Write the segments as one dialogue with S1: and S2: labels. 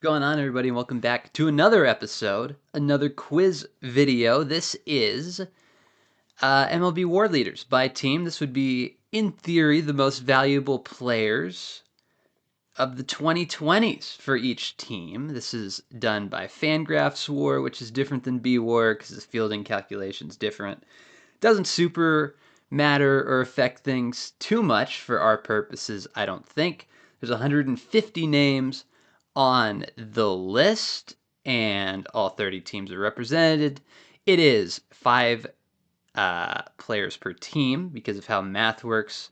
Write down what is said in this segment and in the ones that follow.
S1: Going on, everybody, and welcome back to another episode, another quiz video. This is MLB War Leaders by team. This would be, in theory, the most valuable players of the 2020s for each team. This is done by Fangraphs War, which is different than B War because the fielding calculation is different. Doesn't super matter or affect things too much for our purposes, I don't think. There's 150 names on the list, and all 30 teams are represented. It is 5 players per team because of how math works.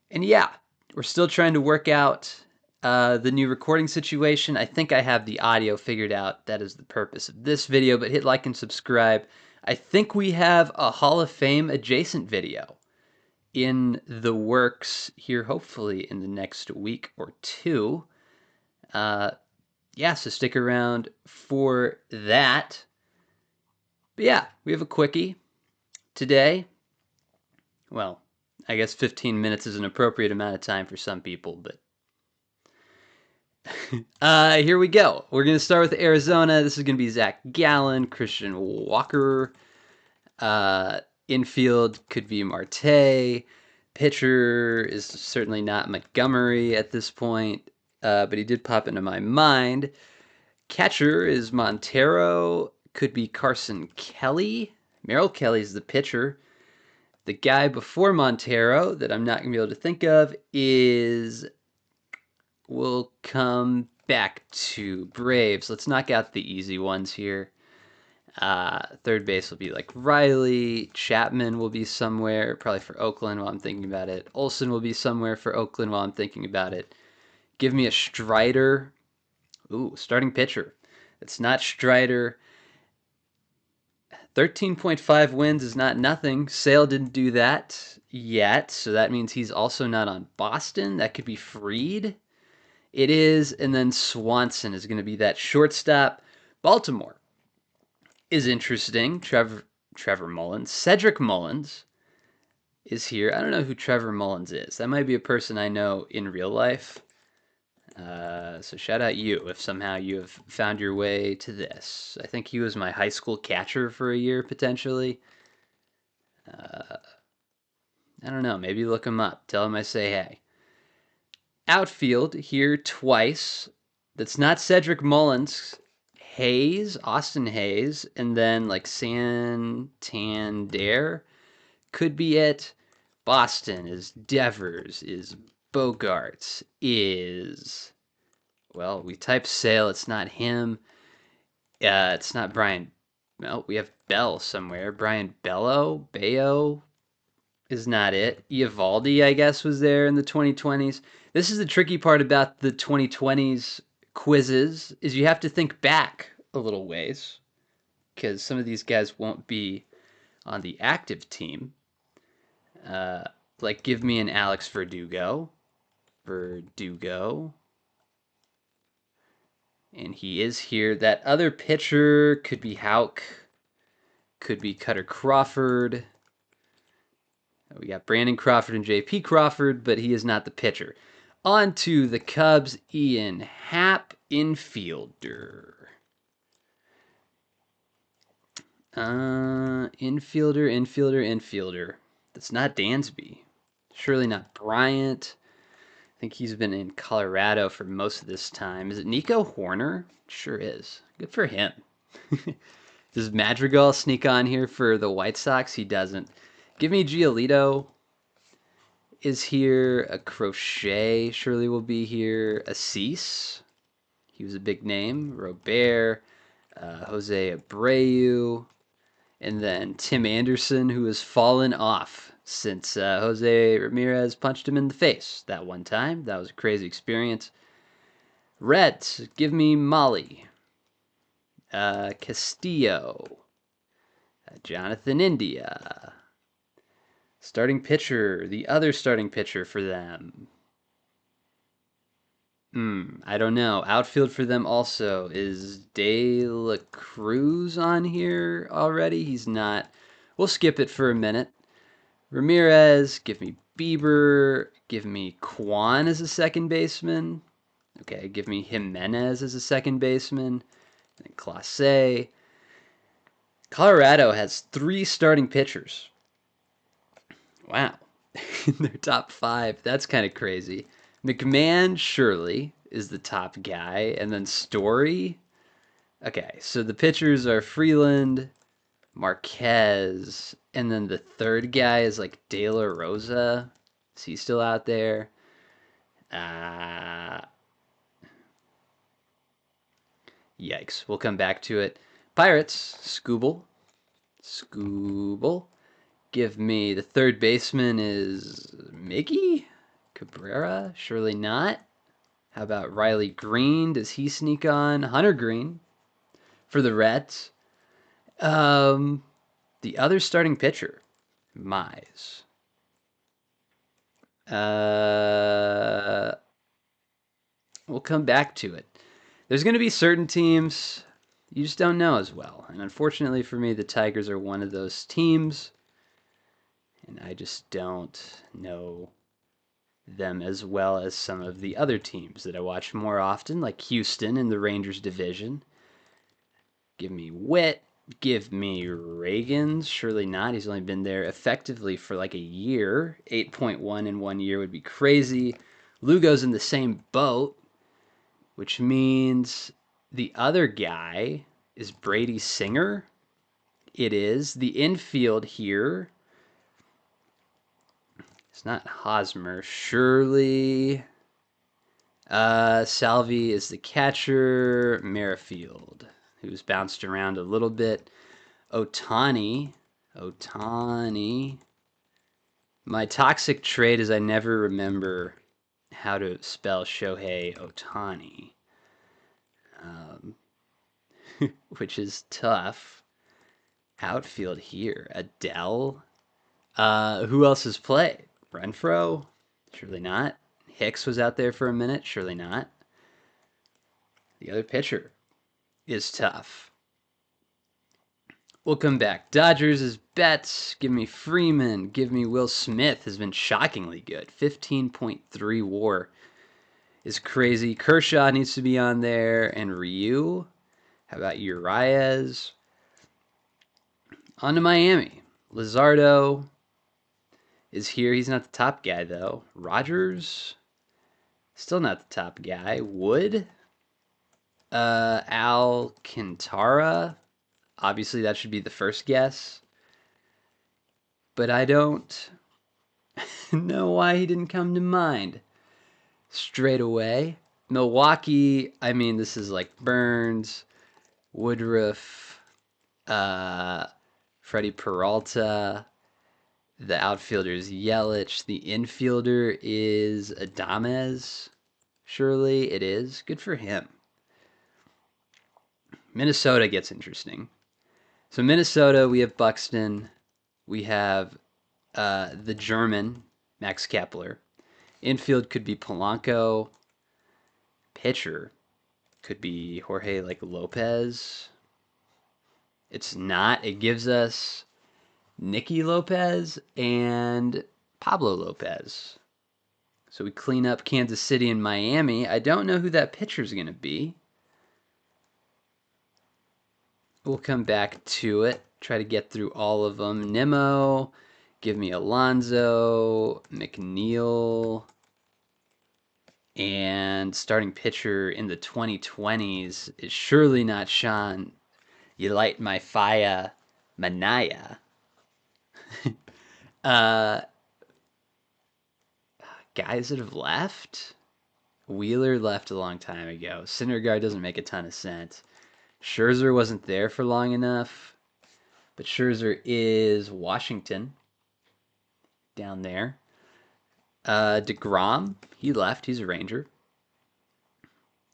S1: And yeah, we're still trying to work out the new recording situation. I think I have the audio figured out. That is the purpose of this video, but hit like and subscribe. I think we have a Hall of Fame adjacent video in the works here, hopefully in the next week or two. Yeah, so stick around for that. But yeah, we have a quickie today. Well, I guess 15 minutes is an appropriate amount of time for some people, but here we go. We're going to start with Arizona. This is going to be Zach Gallen, Christian Walker. Infield could be Marte. Pitcher is certainly not Montgomery at this point, but he did pop into my mind. Catcher is Montero. Could be Carson Kelly. Merrill Kelly's the pitcher. The guy before Montero that I'm not going to be able to think of is... We'll come back to Braves. Let's knock out the easy ones here. Third base will be like Riley. Chapman will be somewhere, probably for Oakland while I'm thinking about it. Olsen will be somewhere for Oakland while I'm thinking about it. Give me a Strider. Ooh, starting pitcher. It's not Strider. 13.5 wins is not nothing. Sale didn't do that yet, so that means he's also not on Boston. That could be Fried. It is, and then Swanson is going to be that shortstop. Baltimore is interesting. Trevor Mullins. Cedric Mullins is here. I don't know who Trevor Mullins is. That might be a person I know in real life. So shout out you if somehow you have found your way to this. I think he was my high school catcher for a year, potentially. I don't know. Maybe look him up. Tell him I say hey. Outfield here twice. That's not Cedric Mullins. Hayes, Austin Hayes, and then like Santander could be it. Boston is Devers, is Bogarts, is... Well, we type Sale, it's not him. It's not Brian... Well, we have Bell somewhere. Brian Bayo is not it. Eovaldi, I guess, was there in the 2020s. This is the tricky part about the 2020s quizzes, is you have to think back a little ways, because some of these guys won't be on the active team. Like, give me an Alex Verdugo. And he is here. That other pitcher could be Houck. Could be Cutter Crawford. We got Brandon Crawford and J.P. Crawford, but he is not the pitcher. On to the Cubs, Ian Happ, infielder. Infielder. That's not Dansby. Surely not Bryant. I think he's been in Colorado for most of this time. Is it Nico Horner? Sure is. Good for him. Does Madrigal sneak on here for the White Sox? He doesn't. Give me Giolito is here. A Crochet surely will be here. Assis. He was a big name. Robert. Jose Abreu. And then Tim Anderson, who has fallen off since Jose Ramirez punched him in the face that one time. That was a crazy experience. Reds, give me Molly. Castillo. Jonathan India. Starting pitcher, the other starting pitcher for them. I don't know. Outfield for them also. Is De La Cruz on here already? He's not. We'll skip it for a minute. Ramirez, give me Bieber. Give me Kwan as a second baseman. Okay, give me Jimenez as a second baseman. And Clase. Colorado has 3 starting pitchers. Wow. In their top 5. That's kind of crazy. McMahon, surely, is the top guy. And then Story. Okay, so the pitchers are Freeland, Marquez, and then the third guy is like De La Rosa. Is he still out there? Uh, Yikes. We'll come back to it. Pirates, Scooble. Scooble. Give me the third baseman is Miggy? Cabrera? Surely not. How about Riley Green? Does he sneak on? Hunter Green for the Reds. The other starting pitcher, Mize. We'll come back to it. There's going to be certain teams you just don't know as well. And unfortunately for me, the Tigers are one of those teams. And I just don't know them as well as some of the other teams that I watch more often, like Houston in the Rangers division. Give me Witt. Give me Reagans. Surely not. He's only been there effectively for like a year. 8.1 in 1 year would be crazy. Lugo's in the same boat, which means the other guy is Brady Singer. It is. The infield here, it's not Hosmer. Surely. Salvi is the catcher. Merrifield, who's bounced around a little bit. Otani. My toxic trait is I never remember how to spell Shohei Otani, which is tough. Outfield here. Adele. Who else has played? Renfro? Surely not. Hicks was out there for a minute. Surely not. The other pitcher is tough. We'll come back. Dodgers is Betts. Give me Freeman. Give me Will Smith. Has been shockingly good. 15.3 WAR is crazy. Kershaw needs to be on there. And Ryu. How about Urias? On to Miami. Luzardo is here. He's not the top guy, though. Rogers, still not the top guy. Wood. Alcantara. Obviously, that should be the first guess. But I don't know why he didn't come to mind straight away. Milwaukee, I mean, this is like Burns, Woodruff, Freddie Peralta. The outfielder is Yelich. The infielder is Adames. Surely it is. Good for him. Minnesota gets interesting. So Minnesota, we have Buxton. We have the German, Max Kepler. Infield could be Polanco. Pitcher could be Jorge like Lopez. It's not. It gives us Nicky Lopez and Pablo Lopez. So we clean up Kansas City and Miami. I don't know who that pitcher's going to be. We'll come back to it. Try to get through all of them. Nimmo. Give me Alonso. McNeil. And starting pitcher in the 2020s is surely not Sean. You light my fire. Manaya. Guys that have left? Wheeler left a long time ago. Syndergaard doesn't make a ton of sense. Scherzer wasn't there for long enough. But Scherzer is Washington. Down there. DeGrom, he left. He's a Ranger.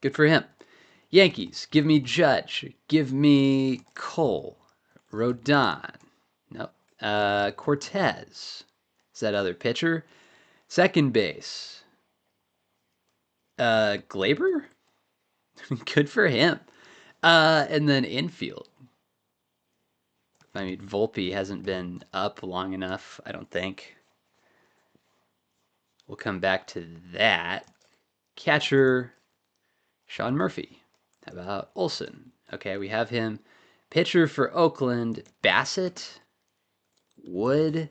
S1: Good for him. Yankees, give me Judge. Give me Cole. Rodon. Nope. Cortez. Is that other pitcher? Second base. Glaber? Good for him. And then infield. I mean, Volpe hasn't been up long enough, I don't think. We'll come back to that. Catcher, Sean Murphy. How about Olson? Okay, we have him. Pitcher for Oakland, Bassett, Wood.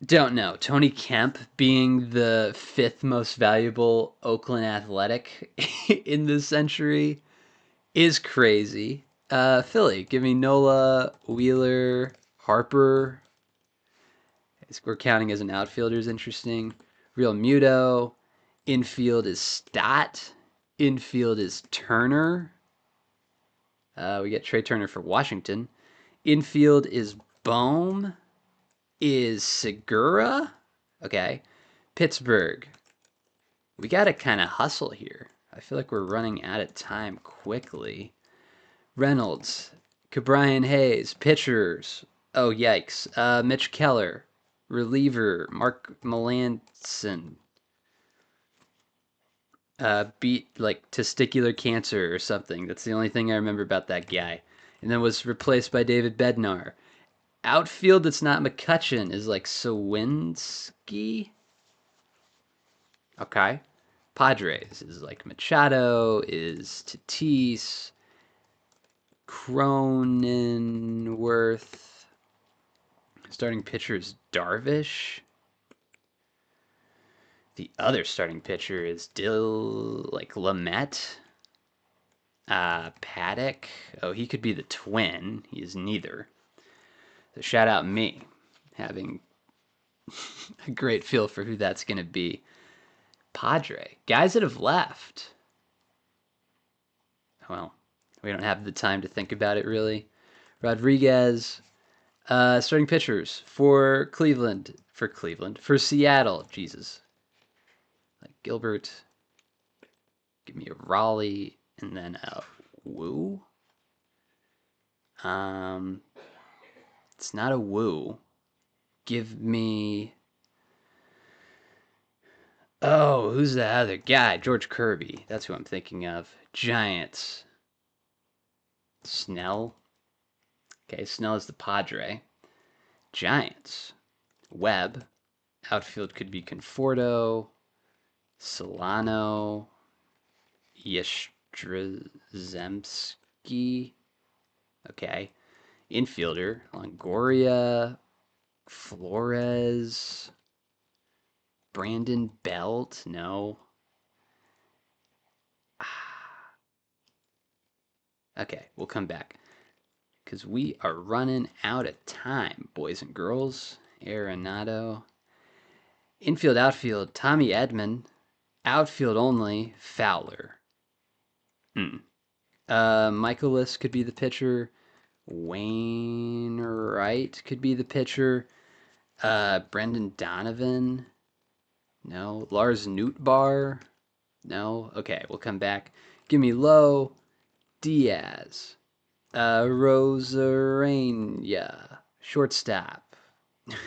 S1: Don't know. Tony Kemp being the fifth most valuable Oakland Athletic in this century is crazy. Philly, give me Nola, Wheeler, Harper. We're counting as an outfielder is interesting. Real Muto. Infield is Stott. Infield is Turner. We get Trey Turner for Washington. Infield is Bohm. Is Segura. Okay. Pittsburgh. We got to kind of hustle here. I feel like we're running out of time quickly. Reynolds. Cabrian Hayes. Pitchers. Oh, yikes. Mitch Keller. Reliever. Mark Melanson. Beat like testicular cancer or something. That's the only thing I remember about that guy. And then was replaced by David Bednar. Outfield that's not McCutcheon is like Sawinski. Okay. Padres is like Machado, is Tatis, Cronenworth. Starting pitcher is Darvish. The other starting pitcher is Lamet. Paddock. Oh, he could be the twin. He is neither. So shout out me, having a great feel for who that's going to be. Padre. Guys that have left. Well, we don't have the time to think about it, really. Rodriguez. Starting pitchers for Cleveland. For Seattle. Jesus. Like Gilbert. Give me a Raleigh. And then a Woo. It's not a Woo. Give me... Oh, who's the other guy? George Kirby. That's who I'm thinking of. Giants. Snell. Okay, Snell is the Padre. Giants. Webb. Outfield could be Conforto. Solano. Yastrzemski. Okay. Infielder. Longoria. Flores. Brandon Belt? No. Okay, we'll come back. Because we are running out of time, boys and girls. Arenado. Infield, outfield, Tommy Edman. Outfield only, Fowler. Michaelis could be the pitcher. Wainwright could be the pitcher. Brendan Donovan. No. Lars Nootbaar. No. Okay, we'll come back. Give me Lowe. Diaz. Rosarena. Shortstop.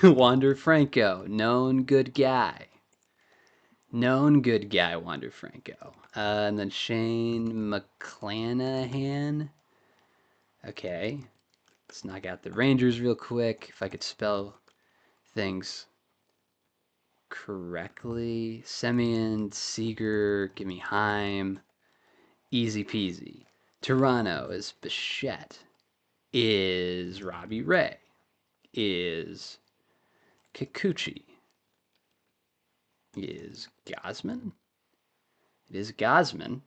S1: Wander Franco. Known good guy. Wander Franco. And then Shane McClanahan. Okay. Let's knock out the Rangers real quick. If I could spell things correctly. Semyon, Seager, give me Heim. Easy peasy. Toronto is Bichette. Is Robbie Ray. Is Kikuchi. Is Gosman. It is Gosman.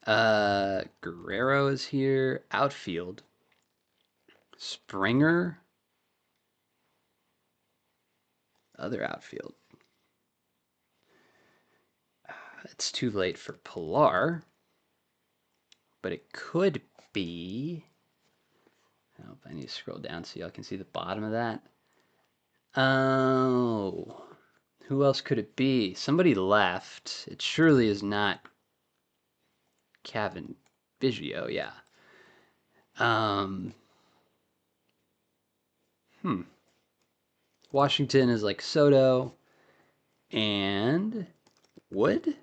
S1: Guerrero is here. Outfield. Springer. Other outfield. It's too late for Pilar. But it could be... Oh, I need to scroll down so y'all can see the bottom of that. Oh... Who else could it be? Somebody left. It surely is not Kevin Biggio, yeah. Washington is like Soto and Wood.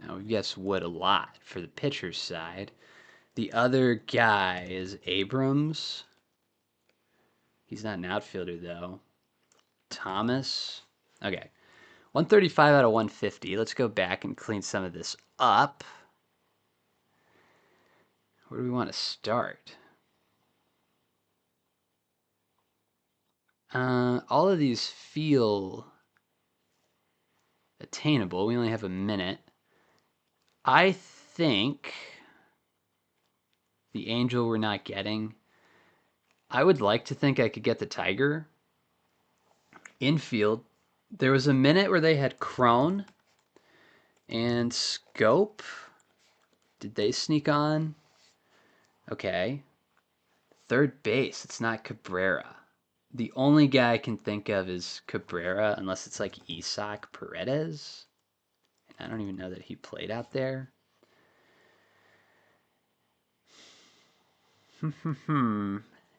S1: Now we guess Wood a lot for the pitcher's side. The other guy is Abrams. He's not an outfielder though. Thomas. Okay. 135 out of 150. Let's go back and clean some of this up. Where do we want to start? All of these feel attainable. We only have a minute. I think the Angel we're not getting. I would like to think I could get the Tiger. Infield, there was a minute where they had Crone and Scope. Did they sneak on? Okay. Third base, it's not Cabrera. The only guy I can think of is Cabrera, unless it's like Isaac Paredes. I don't even know that he played out there.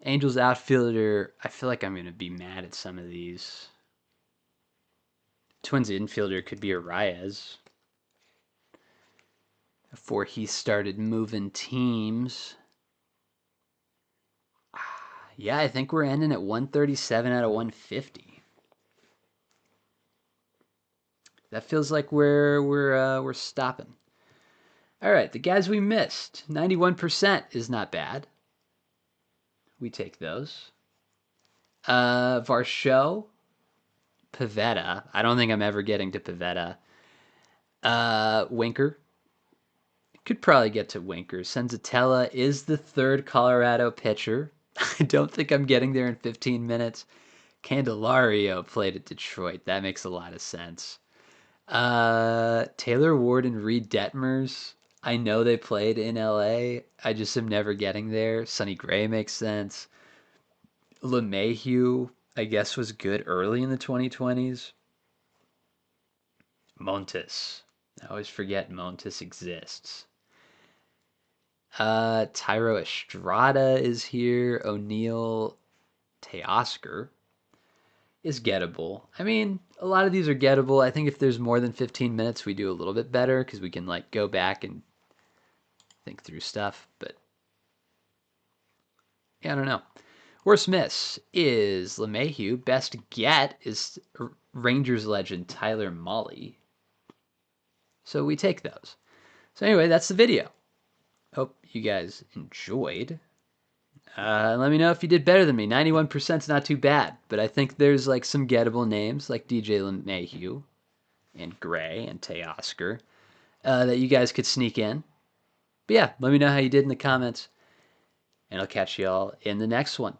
S1: Angels outfielder, I feel like I'm going to be mad at some of these. Twins infielder could be Arias before he started moving teams. Yeah, I think we're ending at 137 out of 150. That feels like we're stopping. All right, the guys we missed. 91% is not bad. We take those. Varsho, Pivetta. I don't think I'm ever getting to Pivetta. Winker. Could probably get to Winker. Senzatella is the third Colorado pitcher. I don't think I'm getting there in 15 minutes. Candelario played at Detroit. That makes a lot of sense. Taylor Ward and Reed Detmers. I know they played in LA. I just am never getting there. Sonny Gray makes sense. LeMahieu, I guess, was good early in the 2020s. Montes. I always forget Montes exists. Tyro Estrada is here. O'Neill Teoscar is gettable. I mean, a lot of these are gettable. I think if there's more than 15 minutes, we do a little bit better because we can like go back and think through stuff. But yeah, I don't know. Worst miss is LeMahieu. Best get is Rangers legend Tyler Mahle. So we take those. So anyway, that's the video. Hope you guys enjoyed. Let me know if you did better than me. 91% is not too bad, but I think there's like some gettable names like DJ LeMahieu and Gray and Teoscar that you guys could sneak in. But yeah, let me know how you did in the comments, and I'll catch y'all in the next one.